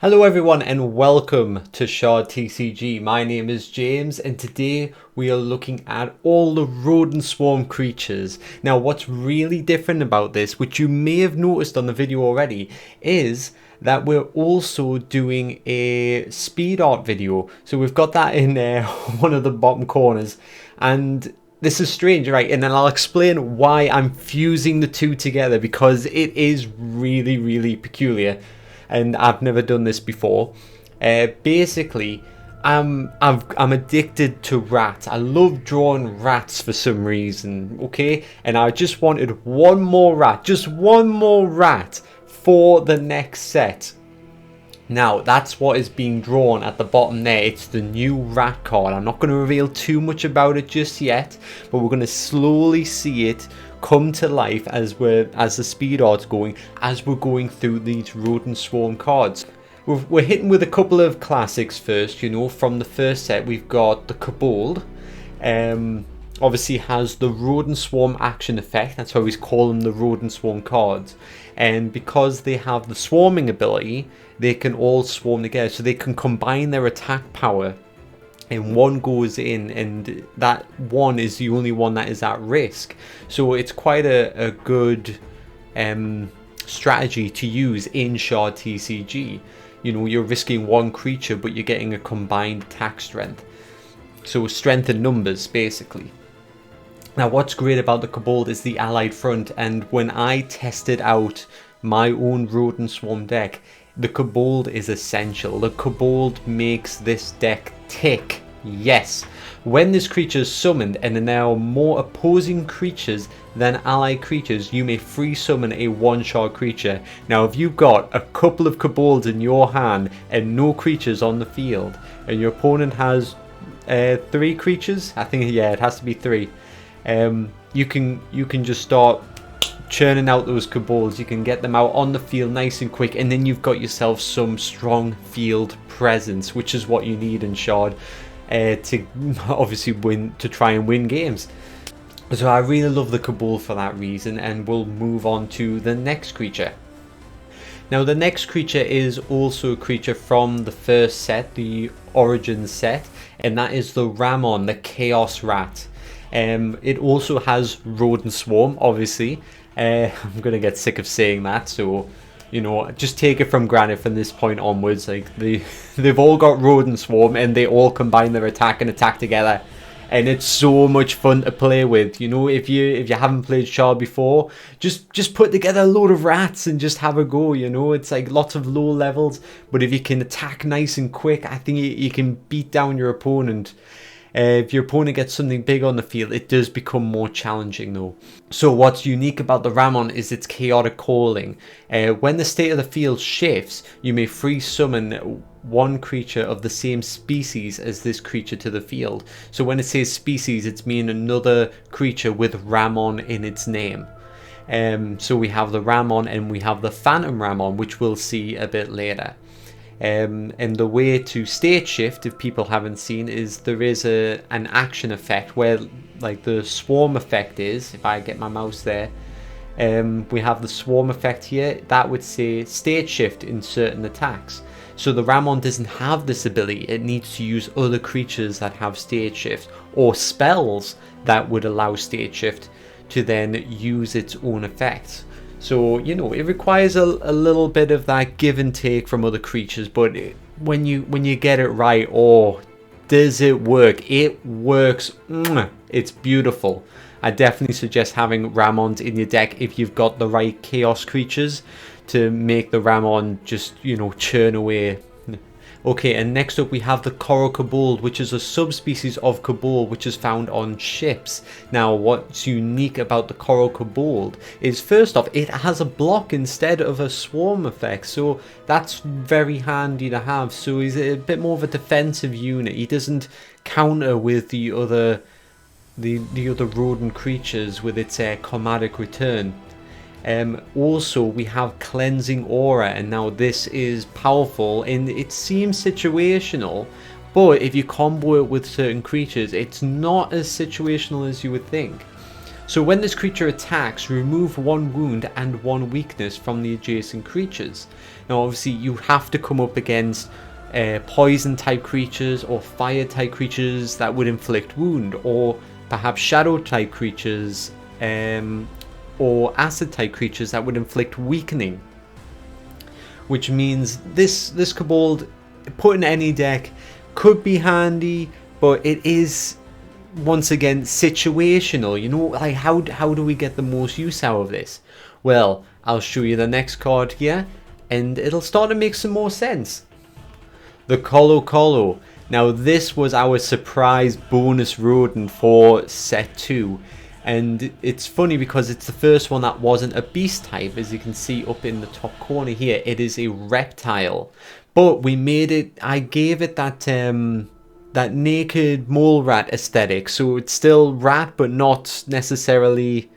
Hello everyone and welcome to Shard TCG. My name is James and today we are looking at all the Rodent Swarm creatures. Now what's really different about this, which you may have noticed on the video already, is that we're also doing a speed art video. So we've got that in one of the bottom corners, and this is strange, right? And then I'll explain why I'm fusing the two together, because it is really peculiar. And I've never done this before. Basically, I'm addicted to rats. I love drawing rats for some reason, okay? And I just wanted one more rat, just one more rat for the next set. Now, that's what is being drawn at the bottom there. It's the new rat card. I'm not going to reveal too much about it just yet, but we're going to slowly see it come to life as the speed art's going, as we're going through these Rodent Swarm cards. We're hitting with a couple of classics first, you know. From the first set, we've got the Kabul. Obviously has the Rodent Swarm action effect. That's why we call them the Rodent Swarm cards. And because they have the swarming ability, they can all swarm together. So they can combine their attack power. And one goes in, and that one is the only one that is at risk. So it's quite a good strategy to use in Shard TCG. You know, you're risking one creature, but you're getting a combined attack strength. So strength in numbers, basically. Now, what's great about the Kabul is the allied front, and when I tested out my own Rodent Swarm deck, the Kabul is essential. The Kabul makes this deck tick. Yes. When this creature is summoned and there are more opposing creatures than allied creatures, you may free summon a one-shot creature. Now, if you've got a couple of Kabuls in your hand and no creatures on the field, and your opponent has 3 creatures, I think, yeah, it has to be 3. You can just start churning out those Kabuls. You can get them out on the field nice and quick, and then you've got yourself some strong field presence, which is what you need in Shard to obviously try and win games. So I really love the Kabul for that reason, and we'll move on to the next creature. Now, the next creature is also a creature from the first set, the Origin set, and that is the Ramon, the Chaos Rat. It also has Rodent Swarm, obviously. I'm going to get sick of saying that, so, you know, just take it from granted from this point onwards. Like, they've all got Rodent Swarm, and they all combine their attack and attack together. And it's so much fun to play with. You know, if you haven't played Shard before, just put together a load of rats and just have a go. You know, it's like lots of low levels, but if you can attack nice and quick, I think you can beat down your opponent. If your opponent gets something big on the field, it does become more challenging though. So what's unique about the Ramon is its chaotic calling. When the state of the field shifts, you may free summon one creature of the same species as this creature to the field. So when it says species, it's meaning another creature with Ramon in its name. So we have the Ramon and we have the Phantom Ramon, which we'll see a bit later. And the way to state shift, if people haven't seen, is there is an action effect where, like the swarm effect is, if I get my mouse there, we have the swarm effect here, that would say state shift in certain attacks. So the Ramon doesn't have this ability. It needs to use other creatures that have state shift, or spells that would allow state shift to then use its own effects. So, you know, it requires a little bit of that give and take from other creatures, but when you get it right, oh, does it work? It works. It's beautiful. I definitely suggest having Ramons in your deck if you've got the right chaos creatures to make the Ramon just, you know, churn away. Okay, and next up we have the Colacolo, which is a subspecies of Kabul which is found on ships. Now, what's unique about the Colacolo is, first off, it has a block instead of a swarm effect, so that's very handy to have. So he's a bit more of a defensive unit. He doesn't counter with the other rodent creatures with its chromatic return. Also, we have Cleansing Aura, and now this is powerful and it seems situational, but if you combo it with certain creatures, it's not as situational as you would think. So when this creature attacks, remove 1 wound and 1 weakness from the adjacent creatures. Now obviously you have to come up against poison type creatures or fire type creatures that would inflict wound, or perhaps shadow type creatures or acid type creatures that would inflict weakening. Which means this Kabul put in any deck could be handy, but it is once again situational. You know, like how do we get the most use out of this? Well, I'll show you the next card here and it'll start to make some more sense. The Colacolo. Now this was our surprise bonus rodent for set 2, and it's funny because it's the first one that wasn't a beast type. As you can see up in the top corner here, it is a reptile, but we made it, I gave it that that naked mole rat aesthetic, so it's still rat but not necessarily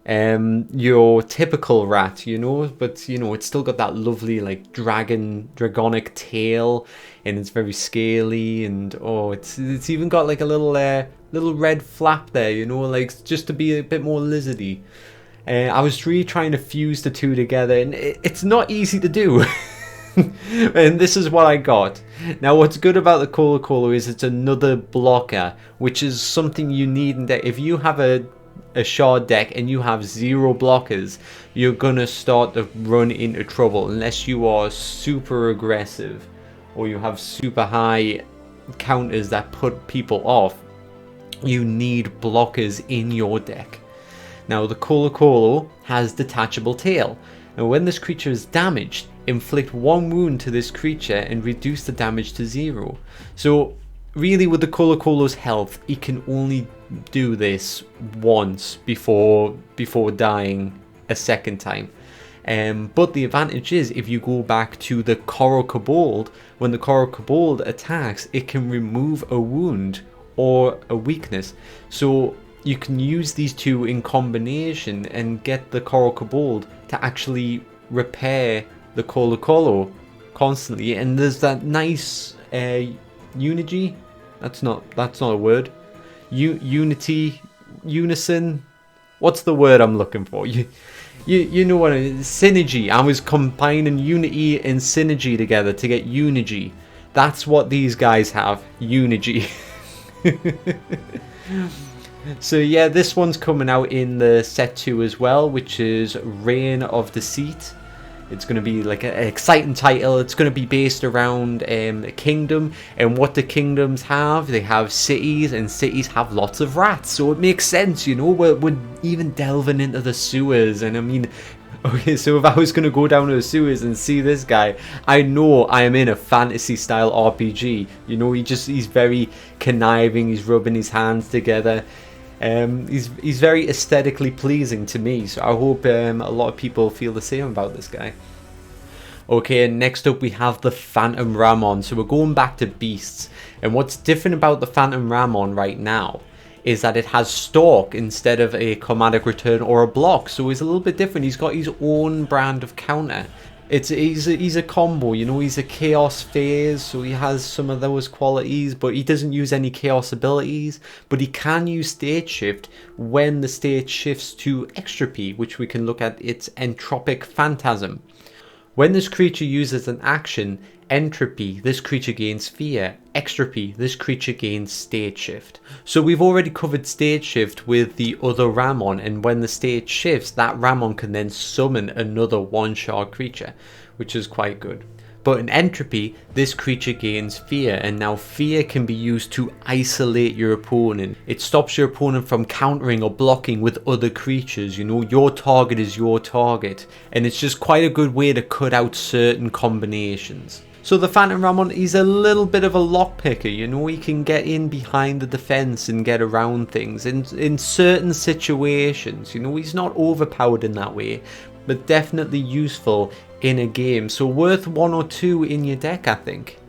your typical rat, you know, but you know, it's still got that lovely like dragonic tail, and it's very scaly, and oh, it's even got like a little red flap there, you know, like just to be a bit more lizardy. I was really trying to fuse the two together, and it's not easy to do. And this is what I got. Now what's good about the Colacolo is it's another blocker, which is something you need in deck. If you have a shard deck and you have 0 blockers, you're gonna start to run into trouble unless you are super aggressive or you have super high counters that put people off. You need blockers in your deck. Now the Colacolo has detachable tail, and when this creature is damaged, inflict 1 wound to this creature and reduce the damage to 0. So really with the Colacolo's health, he can only do this once before dying a second time. But the advantage is, if you go back to the Coral Kabul, when the Coral Kabul attacks, it can remove a wound or a weakness. So you can use these two in combination and get the Coral Kabul to actually repair the Colacolo constantly. And there's that nice unity. That's not a word. Unison. What's the word I'm looking for? You know what it is. Synergy. I was combining unity and synergy together to get unity. That's what these guys have. Unity. So yeah, this one's coming out in the set 2 as well, which is Reign of Deceit. It's going to be like an exciting title. It's going to be based around a kingdom, and what the kingdoms have, they have cities, and cities have lots of rats, so it makes sense, you know. We're even delving into the sewers, and I mean, okay, so if I was going to go down to the sewers and see this guy, I know I am in a fantasy style RPG, you know. He's very conniving, he's rubbing his hands together. He's very aesthetically pleasing to me, so I hope a lot of people feel the same about this guy. Okay, and next up we have the Phantom Ramon. So we're going back to beasts, and what's different about the Phantom Ramon right now is that it has stalk instead of a chromatic return or a block, so he's a little bit different. He's got his own brand of counter. He's a combo, you know. He's a chaos phase, so he has some of those qualities, but he doesn't use any chaos abilities. But he can use state shift when the state shifts to Extropy, which we can look at its Entropic Phantasm. When this creature uses an action, Entropy, this creature gains Fear. Extropy, this creature gains State Shift. So we've already covered State Shift with the other Ramon, and when the state shifts, that Ramon can then summon another 1-shard creature, which is quite good. But in Entropy, this creature gains Fear, and now Fear can be used to isolate your opponent. It stops your opponent from countering or blocking with other creatures, you know. Your target is your target, and it's just quite a good way to cut out certain combinations. So the Phantom Ramon, he's a little bit of a lockpicker, you know. He can get in behind the defense and get around things in certain situations, you know. He's not overpowered in that way, but definitely useful in a game. So worth 1 or 2 in your deck, I think.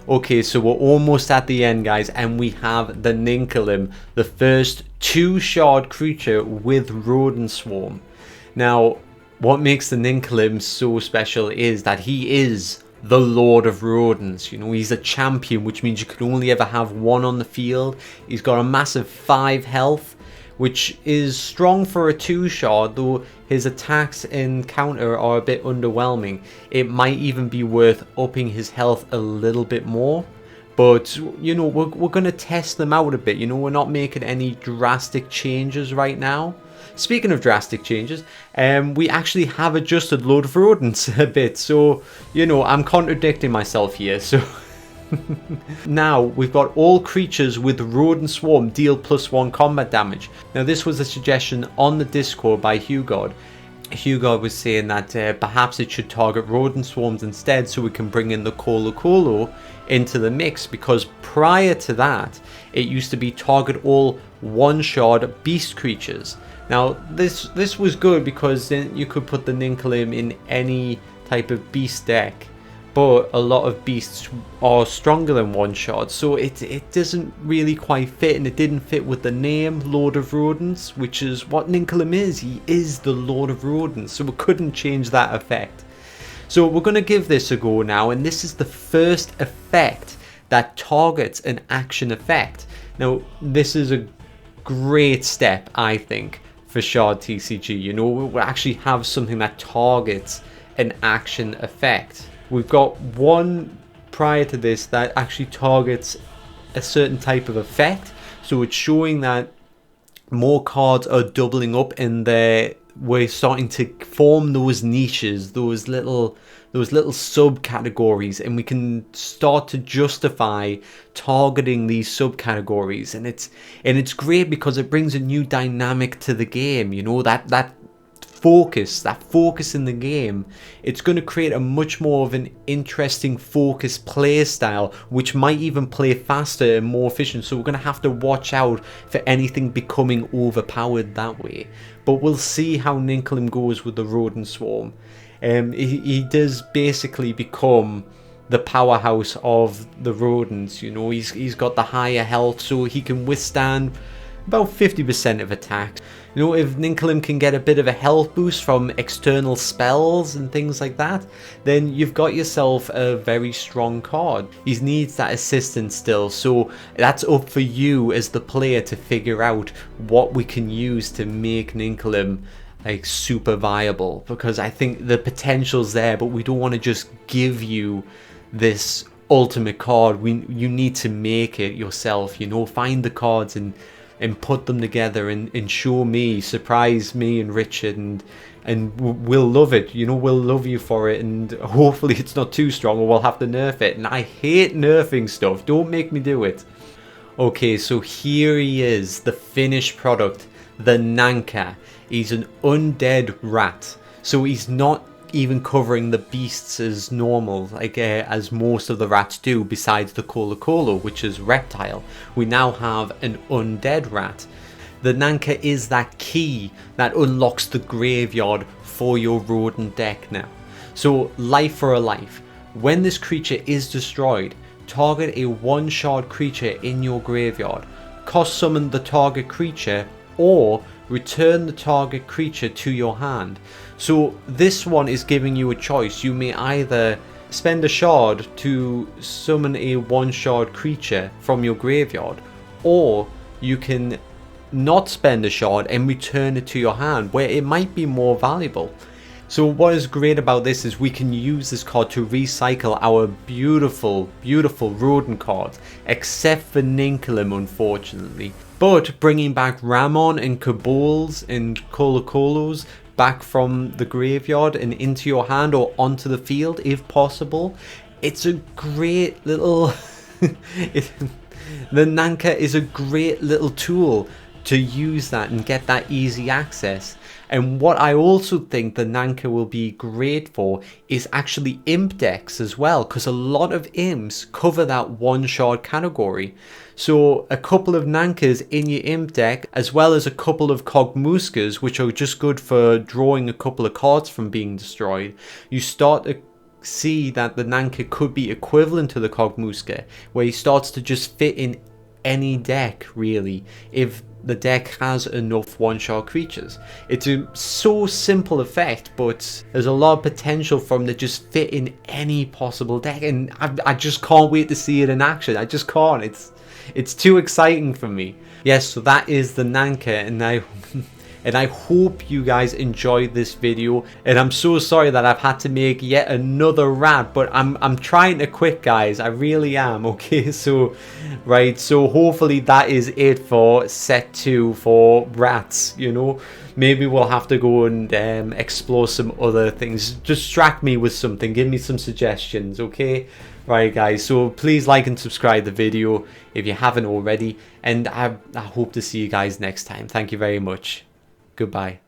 Okay, so we're almost at the end, guys, and we have the Ninkling, the first 2-shard creature with Rodent Swarm. Now, what makes the Ninkling so special is that he is the Lord of Rodents. You know, he's a champion, which means you can only ever have 1 on the field. He's got a massive 5 health, which is strong for a 2-shard, though his attacks and counter are a bit underwhelming. It might even be worth upping his health a little bit more. But, you know, we're going to test them out a bit. You know, we're not making any drastic changes right now. Speaking of drastic changes, we actually have adjusted Load of Rodents a bit. So, you know, I'm contradicting myself here. So, now we've got all creatures with Rodent Swarm deal +1 combat damage. Now, this was a suggestion on the Discord by Hugod. Hugod was saying that perhaps it should target Rodent Swarms instead, so we can bring in the Colacolo into the mix, because prior to that it used to be target all 1-shard beast creatures. Now this was good because then you could put the Ninkling in any type of beast deck, but a lot of beasts are stronger than 1-shard, so it doesn't really quite fit, and it didn't fit with the name Lord of Rodents, which is what Ninkling is. He is the Lord of Rodents, so we couldn't change that effect. So we're going to give this a go now, and this is the first effect that targets an action effect. Now this is a great step, I think, for Shard TCG. You know, we actually have something that targets an action effect. We've got one prior to this that actually targets a certain type of effect, so it's showing that more cards are doubling up, and we're starting to form those niches, those little subcategories, and we can start to justify targeting these subcategories, and it's great because it brings a new dynamic to the game. You know, that focus in the game, it's going to create a much more of an interesting focused play style, which might even play faster and more efficient. So we're going to have to watch out for anything becoming overpowered that way. But we'll see how Ninkling goes with the Rodent Swarm. He does basically become the powerhouse of the rodents. You know, he's got the higher health, so he can withstand about 50% of attacks. You know, if Ninkling can get a bit of a health boost from external spells and things like that, then you've got yourself a very strong card. He needs that assistance still, so that's up for you as the player to figure out what we can use to make Ninkling like super viable, because I think the potential's there, but we don't want to just give you this ultimate card. You need to make it yourself. You know, find the cards and put them together and show me, surprise me and Richard, and we'll love it. You know, we'll love you for it, and hopefully it's not too strong or we'll have to nerf it. And I hate nerfing stuff, don't make me do it. Okay, so here he is, the finished product, the Nanka. He's an undead rat, so he's not even covering the beasts as normal, like as most of the rats do, besides the Colacolo, which is reptile. We now have an undead rat. The Nanka is that key that unlocks the graveyard for your rodent deck now. So life for a life. When this creature is destroyed, target a 1-shard creature in your graveyard, cost summon the target creature, or return the target creature to your hand. So this one is giving you a choice. You may either spend a shard to summon a 1-shard creature from your graveyard, or you can not spend a shard and return it to your hand, where it might be more valuable. So what is great about this is we can use this card to recycle our beautiful rodent cards, except for Ninkling, unfortunately. But bringing back Ramon and Kabuls and Colacolos back from the graveyard and into your hand or onto the field if possible, it's a great little the Nanka is a great little tool to use that and get that easy access. And what I also think the Nanka will be great for is actually imp decks as well, because a lot of imps cover that 1-shard category. So a couple of Nankas in your imp deck, as well as a couple of Kog'Muskas, which are just good for drawing a couple of cards from being destroyed, you start to see that the Nanka could be equivalent to the Kog'Muska, where he starts to just fit in any deck really if the deck has enough one-shot creatures. It's a so simple effect, but there's a lot of potential for them to just fit in any possible deck, and I just can't wait to see it in action. I just can't. It's too exciting for me. Yes, so that is the Nanka, and I hope you guys enjoyed this video, and I'm so sorry that I've had to make yet another rant, but I'm trying to quit, guys. I really am. Okay, so right, so hopefully that is it for set 2 for rats. You know, maybe we'll have to go and explore some other things. Distract me with something, give me some suggestions. Okay, right guys, so please like and subscribe the video if you haven't already, and I hope to see you guys next time. Thank you very much. Goodbye.